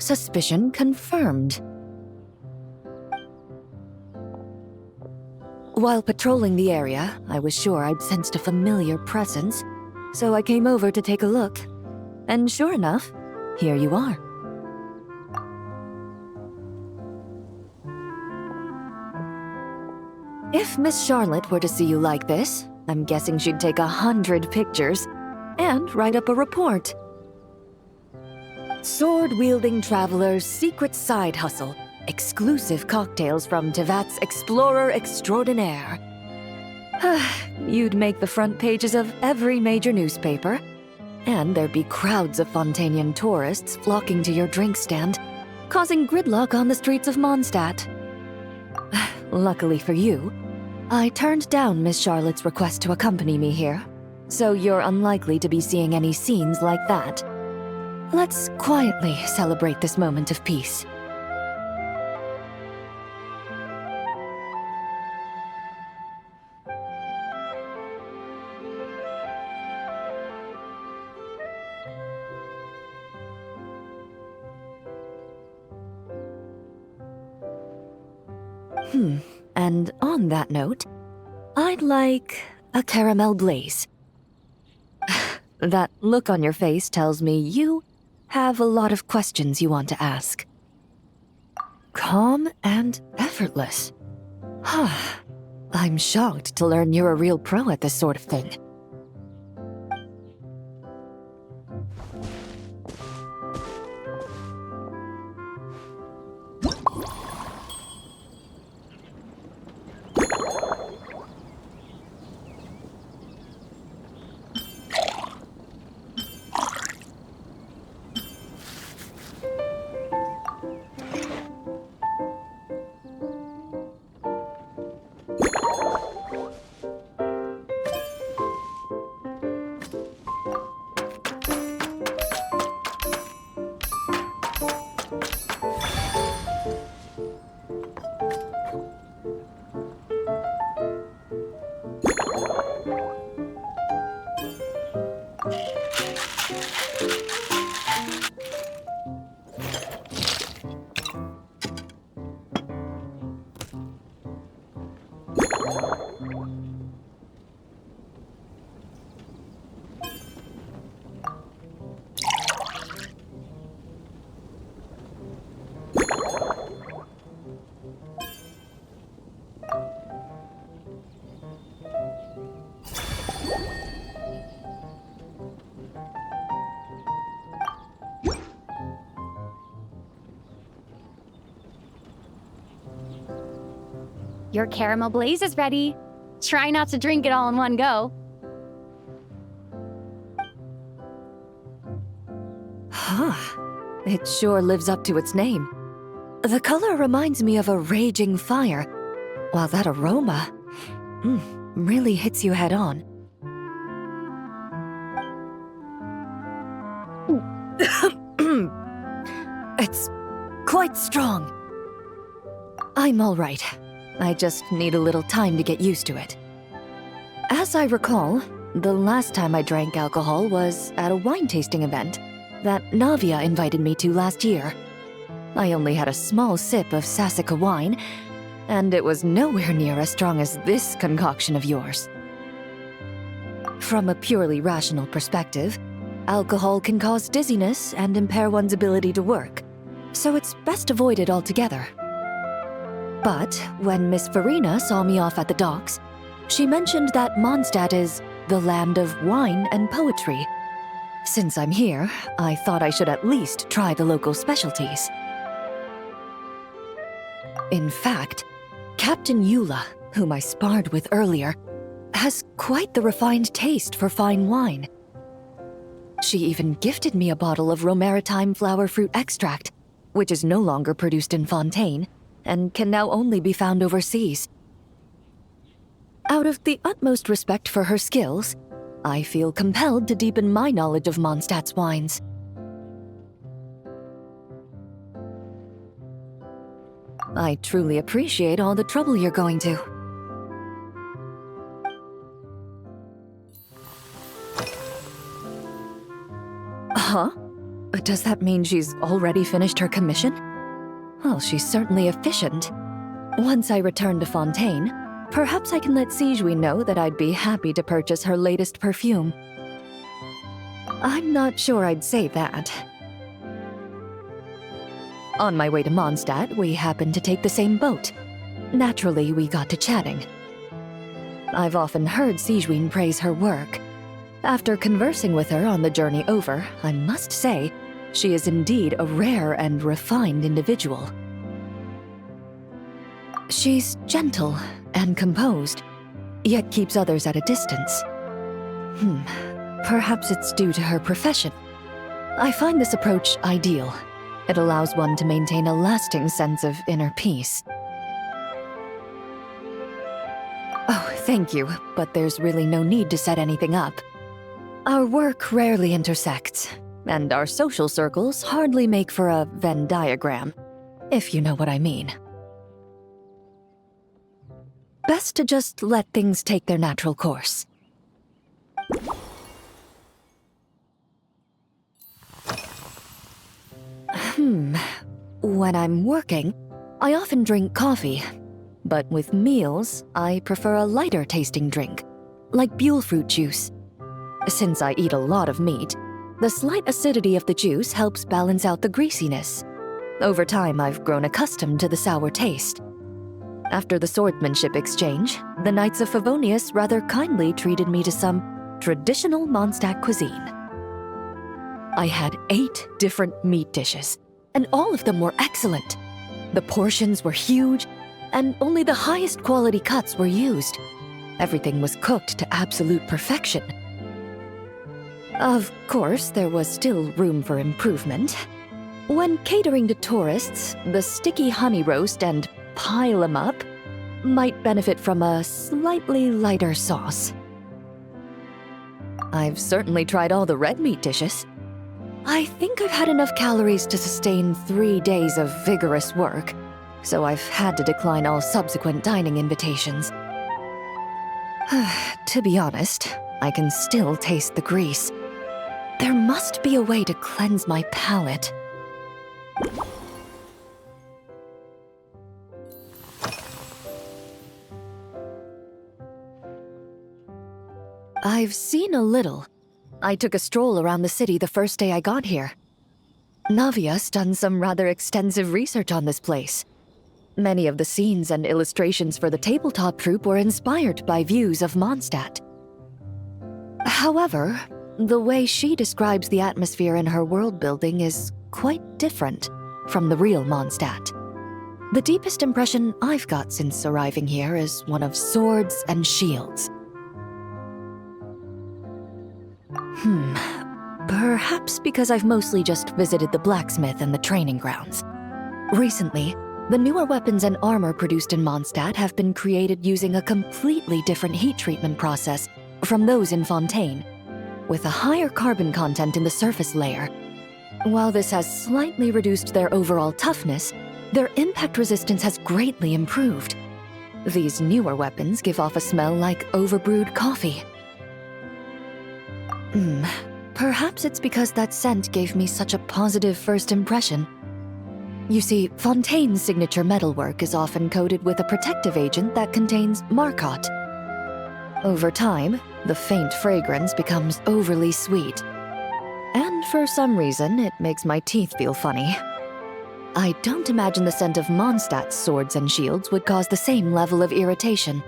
Suspicion confirmed. While patrolling the area, I was sure I'd sensed a familiar presence, so I came over to take a look. And sure enough, here you are. If Miss Charlotte were to see you like this, I'm guessing she'd take 100 pictures and write up a report. Sword-wielding traveler's secret side hustle. Exclusive cocktails from Tevat's Explorer Extraordinaire. You'd make the front pages of every major newspaper, and there'd be crowds of Fontanian tourists flocking to your drink stand, causing gridlock on the streets of Mondstadt. Luckily for you, I turned down Miss Charlotte's request to accompany me here, so you're unlikely to be seeing any scenes like that. Let's quietly celebrate this moment of peace. And on that note, I'd like a caramel blaze. That look on your face tells me you have a lot of questions you want to ask. Calm and effortless. I'm shocked to learn you're a real pro at this sort of thing. Your caramel blaze is ready. Try not to drink it all in one go. It sure lives up to its name. The color reminds me of a raging fire, while that aroma really hits you head on. It's quite strong. I'm all right. I just need a little time to get used to it. As I recall, the last time I drank alcohol was at a wine tasting event that Navia invited me to last year. I only had a small sip of Sassica wine, and it was nowhere near as strong as this concoction of yours. From a purely rational perspective, alcohol can cause dizziness and impair one's ability to work, so it's best avoided altogether. But when Miss Farina saw me off at the docks, she mentioned that Mondstadt is the land of wine and poetry. Since I'm here, I thought I should at least try the local specialties. In fact, Captain Eula, whom I sparred with earlier, has quite the refined taste for fine wine. She even gifted me a bottle of Romaritime flower fruit extract, which is no longer produced in Fontaine, and can now only be found overseas. Out of the utmost respect for her skills, I feel compelled to deepen my knowledge of Mondstadt's wines. I truly appreciate all the trouble you're going to. Huh? Does that mean she's already finished her commission? Well, she's certainly efficient. Once I return to Fontaine, perhaps I can let Sigewinne know that I'd be happy to purchase her latest perfume. I'm not sure I'd say that. On my way to Mondstadt, we happened to take the same boat. Naturally, we got to chatting. I've often heard Sigewinne praise her work. After conversing with her on the journey over, I must say, she is indeed a rare and refined individual. She's gentle and composed, yet keeps others at a distance. Perhaps it's due to her profession. I find this approach ideal. It allows one to maintain a lasting sense of inner peace. Oh, thank you, but there's really no need to set anything up. Our work rarely intersects, and our social circles hardly make for a Venn diagram, if you know what I mean. Best to just let things take their natural course. When I'm working, I often drink coffee. But with meals, I prefer a lighter tasting drink, like Buell fruit juice. Since I eat a lot of meat, the slight acidity of the juice helps balance out the greasiness. Over time, I've grown accustomed to the sour taste. After the swordsmanship exchange, the Knights of Favonius rather kindly treated me to some traditional Mondstadt cuisine. I had 8 different meat dishes, and all of them were excellent. The portions were huge, and only the highest quality cuts were used. Everything was cooked to absolute perfection. Of course, there was still room for improvement. When catering to tourists, the sticky honey roast and pile 'em up might benefit from a slightly lighter sauce. I've certainly tried all the red meat dishes. I think I've had enough calories to sustain 3 days of vigorous work, so I've had to decline all subsequent dining invitations. To be honest, I can still taste the grease. There must be a way to cleanse my palate. I've seen a little. I took a stroll around the city the first day I got here. Navia's done some rather extensive research on this place. Many of the scenes and illustrations for the tabletop troupe were inspired by views of Mondstadt. However, the way she describes the atmosphere in her world building is quite different from the real Mondstadt. The deepest impression I've got since arriving here is one of swords and shields. Perhaps because I've mostly just visited the blacksmith and the training grounds. Recently, the newer weapons and armor produced in Mondstadt have been created using a completely different heat treatment process from those in Fontaine, with a higher carbon content in the surface layer. While this has slightly reduced their overall toughness, their impact resistance has greatly improved. These newer weapons give off a smell like overbrewed coffee. Perhaps it's because that scent gave me such a positive first impression. You see, Fontaine's signature metalwork is often coated with a protective agent that contains Marcotte. Over time, the faint fragrance becomes overly sweet. And for some reason, it makes my teeth feel funny. I don't imagine the scent of Mondstadt's swords and shields would cause the same level of irritation.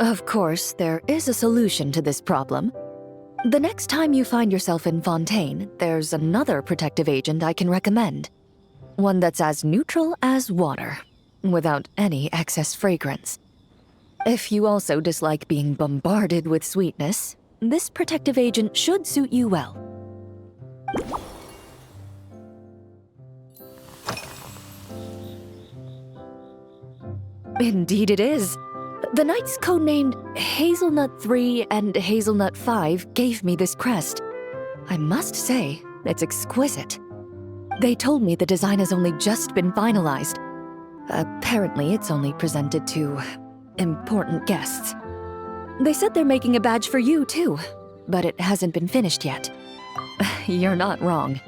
Of course, there is a solution to this problem. The next time you find yourself in Fontaine, there's another protective agent I can recommend. One that's as neutral as water, without any excess fragrance. If you also dislike being bombarded with sweetness, this protective agent should suit you well. Indeed it is. The knights codenamed Hazelnut 3 and Hazelnut 5 gave me this crest. I must say, it's exquisite. They told me the design has only just been finalized. Apparently, it's only presented to important guests. They said they're making a badge for you, too, but it hasn't been finished yet. You're not wrong.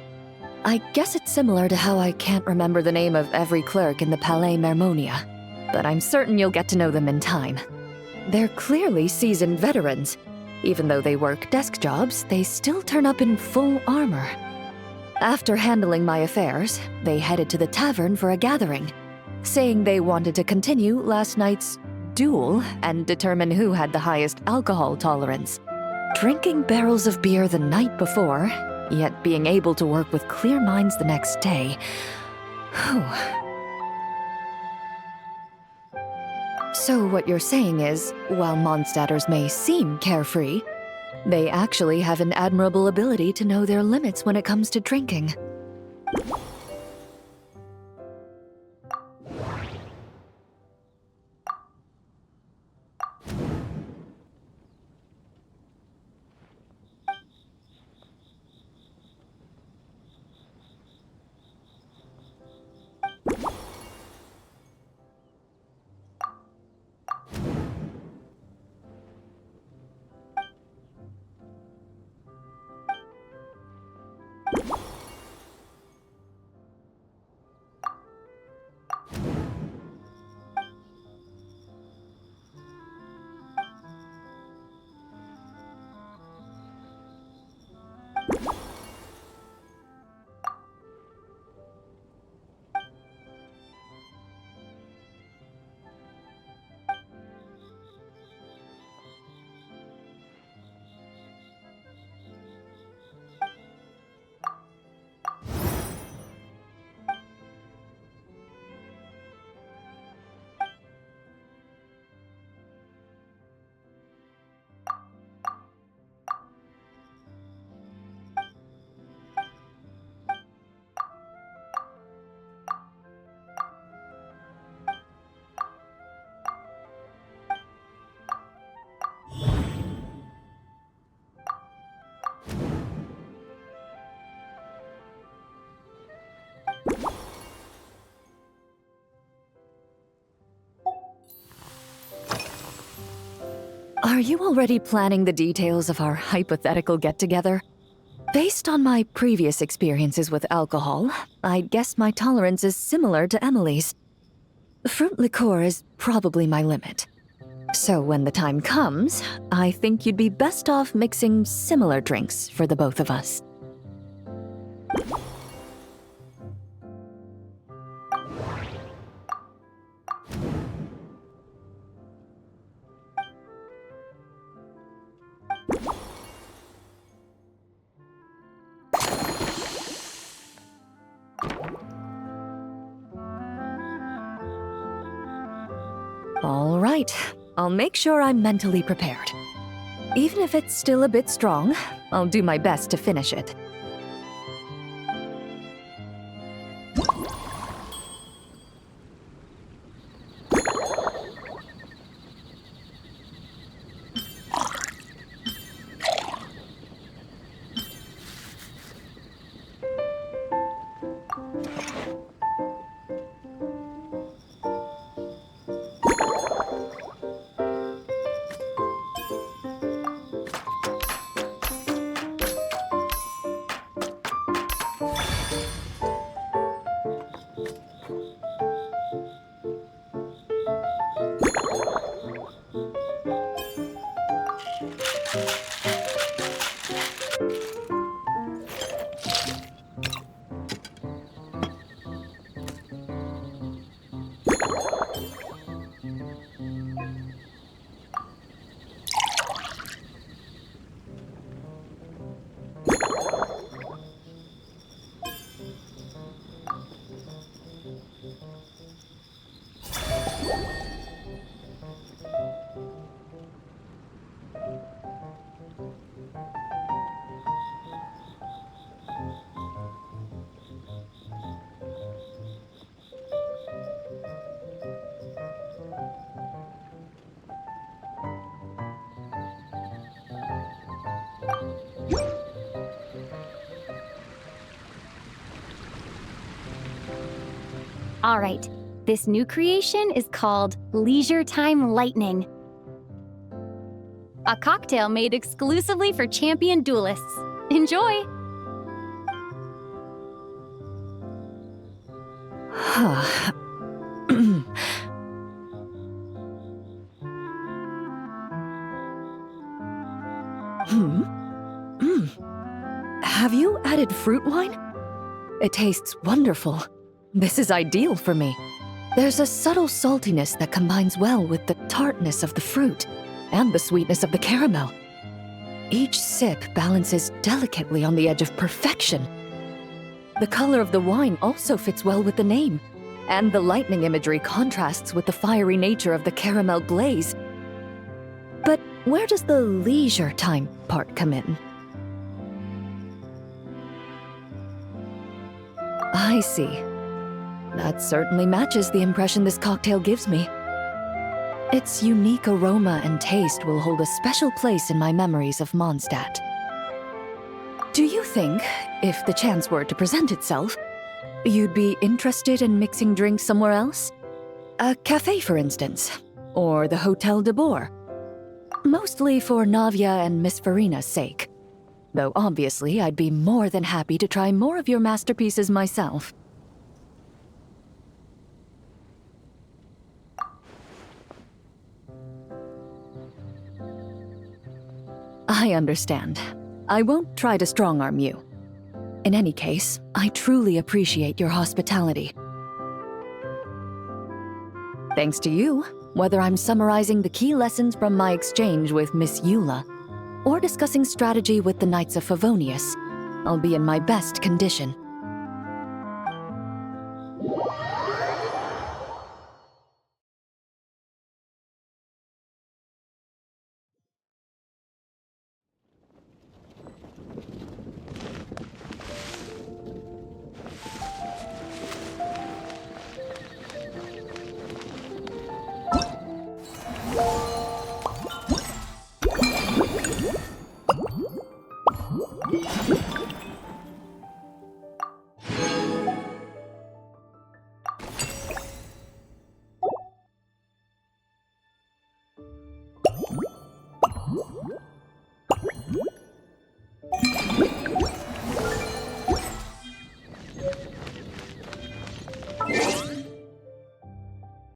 I guess it's similar to how I can't remember the name of every clerk in the Palais Mermonia, but I'm certain you'll get to know them in time. They're clearly seasoned veterans. Even though they work desk jobs, they still turn up in full armor. After handling my affairs, they headed to the tavern for a gathering, saying they wanted to continue last night's duel and determine who had the highest alcohol tolerance. Drinking barrels of beer the night before, yet being able to work with clear minds the next day. Whew. So what you're saying is, while Mondstadters may seem carefree, they actually have an admirable ability to know their limits when it comes to drinking. Are you already planning the details of our hypothetical get-together? Based on my previous experiences with alcohol, I'd guess my tolerance is similar to Emily's. Fruit liqueur is probably my limit. So when the time comes, I think you'd be best off mixing similar drinks for the both of us. All right, I'll make sure I'm mentally prepared. Even if it's still a bit strong, I'll do my best to finish it. All right, this new creation is called Leisure Time Lightning. A cocktail made exclusively for champion duelists. Enjoy! Have you added fruit wine? It tastes wonderful. This is ideal for me. There's a subtle saltiness that combines well with the tartness of the fruit and the sweetness of the caramel. Each sip balances delicately on the edge of perfection. The color of the wine also fits well with the name, and the lightning imagery contrasts with the fiery nature of the caramel glaze. But where does the leisure time part come in? I see. That certainly matches the impression this cocktail gives me. Its unique aroma and taste will hold a special place in my memories of Mondstadt. Do you think, if the chance were to present itself, you'd be interested in mixing drinks somewhere else? A cafe, for instance, or the Hotel de Boer? Mostly for Navia and Miss Farina's sake. Though obviously I'd be more than happy to try more of your masterpieces myself. I understand. I won't try to strong-arm you. In any case, I truly appreciate your hospitality. Thanks to you, whether I'm summarizing the key lessons from my exchange with Miss Eula, or discussing strategy with the Knights of Favonius, I'll be in my best condition.